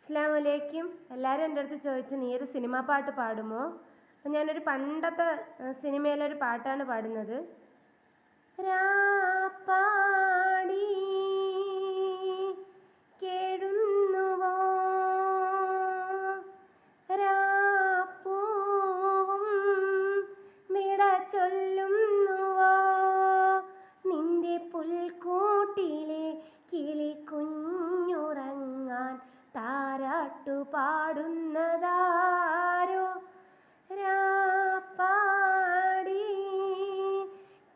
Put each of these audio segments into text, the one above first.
അസ്സലാമു അലൈക്കും. എല്ലാവരും എൻ്റെ അടുത്ത് ചോദിച്ചു നീ ഒരു സിനിമാ പാട്ട് പാടുമോ? അപ്പം ഞാനൊരു പണ്ടത്തെ സിനിമയിലൊരു പാട്ടാണ് പാടുന്നത്. രാപ്പാടി കേഴുന്നുവോ രാപ്പൂവും വിട ചൊല്ലുന്നുവോ നിന്റെ പുൽക്കൂട്ടിലെ കിളിക്കുഞ്ഞുറങ്ങാൻ താരാട്ടു പാടുന്നതാരോ? രാപ്പാടി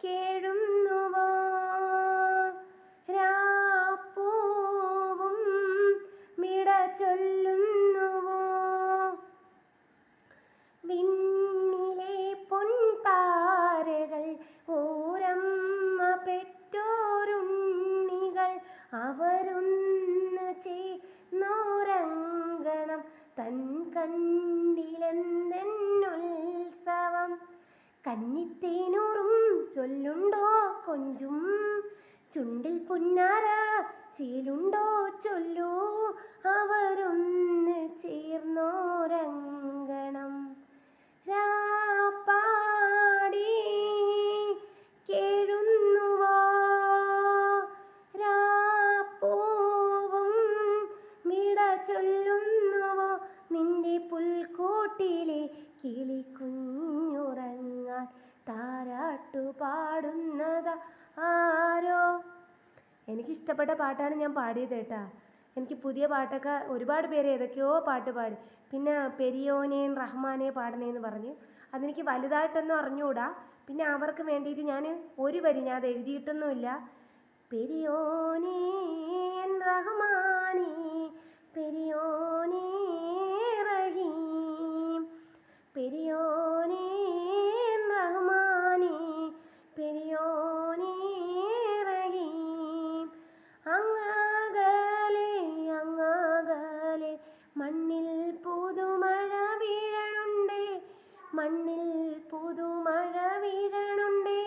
കേഴുന്നുവോ രാപ്പൂവും വിട ചൊല്ലുന്നുവോ? വിണ്ണിലെ പൊൻതാരകൾ ഓരമ്മ പെറ്റോരുണ്ണികൾ അവരൊന്ന് ചേർന്നോരങ്കണം തൻ കണ്ടിലെന്തെന്നുത്സവം. കന്നിത്തേനൂറും ചൊല്ലുണ്ടോ കൊഞ്ചും ചുണ്ടിൽ പുന്നാര ചേലുണ്ടോ ചൊല്ലൂ അവരൊന്ന് ചേർന്നോരങ്കണം. രാപ്പാടി കേഴുന്നുവോ രാപ്പൂവും വിട ചൊല്ലുന്നുവോ നിന്റെ പുൽക്കൂട്ടിലെ കിളിക്കുഞ്ഞുറങ്ങാൻ താരാട്ടു പാടുന്നത് ആരോ? എനിക്കിഷ്ടപ്പെട്ട പാട്ടാണ് ഞാൻ പാടിയത് കേട്ടാ. എനിക്ക് പുതിയ പാട്ടൊക്കെ ഒരുപാട് പേര് ഏതൊക്കെയോ പാട്ട് പാടി. പിന്നെ പെരിയോനെയും റഹ്മാനെ പാടണേന്ന് പറഞ്ഞു. അതെനിക്ക് വലുതായിട്ടൊന്നും അറിഞ്ഞുകൂടാ. പിന്നെ അവർക്ക് വേണ്ടിയിട്ട് ഞാൻ ഒരു വരി ഞാൻ അത് എഴുതിയിട്ടൊന്നുമില്ല. പെരിയോനേ റഹ്മാനേ പെരിയോനേ റഹീം പെരിയോനേ റഹ്മാനേ പെരിയോനേ റഹീം. അങ്ങകലെ അങ്ങകലെ മണ്ണിൽ പുതുമഴ വീഴണുണ്ടേ മണ്ണിൽ പുതുമഴ വീഴണുണ്ടേ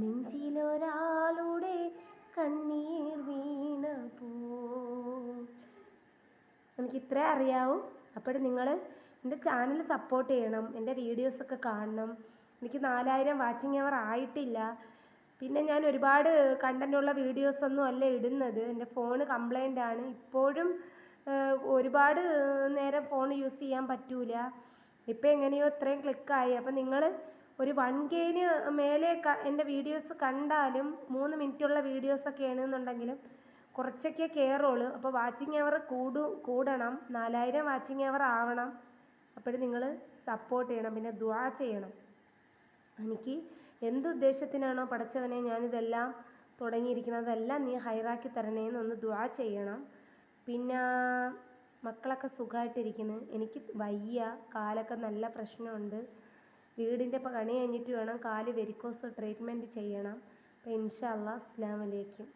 നെഞ്ചിലൊരാളുടെ കണ്ണീർ വീണ പോ. എനിക്കിത്രേ അറിയാവൂ. അപ്പോൾ നിങ്ങൾ എൻ്റെ ചാനൽ സപ്പോർട്ട് ചെയ്യണം, എൻ്റെ വീഡിയോസൊക്കെ കാണണം. എനിക്ക് 4000 വാച്ചിങ് അവർ ആയിട്ടില്ല. പിന്നെ ഞാൻ ഒരുപാട് കണ്ടൻറ്റുള്ള വീഡിയോസൊന്നും അല്ല ഇടുന്നത്. എൻ്റെ ഫോൺ കംപ്ലൈൻ്റ് ആണ്. ഇപ്പോഴും ഒരുപാട് നേരം ഫോൺ യൂസ് ചെയ്യാൻ പറ്റൂല. ഇപ്പം എങ്ങനെയോ ഇത്രയും ക്ലിക്കായി. അപ്പം നിങ്ങൾ ഒരു 1Kന് മേലെ എൻ്റെ വീഡിയോസ് കണ്ടാലും 3 മിനിറ്റുള്ള വീഡിയോസൊക്കെ ആണെന്നുണ്ടെങ്കിലും കുറച്ചൊക്കെ കയറുള്ളൂ. അപ്പോൾ വാച്ചിങ് അവർ കൂടണം. 4000 വാച്ചിങ് അവർ ആവണം. അപ്പോൾ നിങ്ങൾ സപ്പോർട്ട് ചെയ്യണം, പിന്നെ ദുആ ചെയ്യണം. എനിക്ക് എന്തുദ്ദേശത്തിനാണോ പടച്ചവനെ ഞാനിതെല്ലാം തുടങ്ങിയിരിക്കുന്നത് അതെല്ലാം നീ ഹൈറാക്കി തരണേന്ന് ഒന്ന് ദുആ ചെയ്യണം. പിന്നെ മക്കളൊക്കെ സുഖമായിട്ടിരിക്കുന്നു. എനിക്ക് വയ്യ, കാലൊക്കെ നല്ല പ്രശ്നമുണ്ട്. വീടിൻ്റെ പണി കഴിഞ്ഞിട്ട് വേണം കാല് വെരിക്കോസ് ട്രീറ്റ്മെൻറ്റ് ചെയ്യണം. അപ്പോൾ ഇൻഷാ അല്ലാഹ് അസ്സലാമു അലൈക്കും.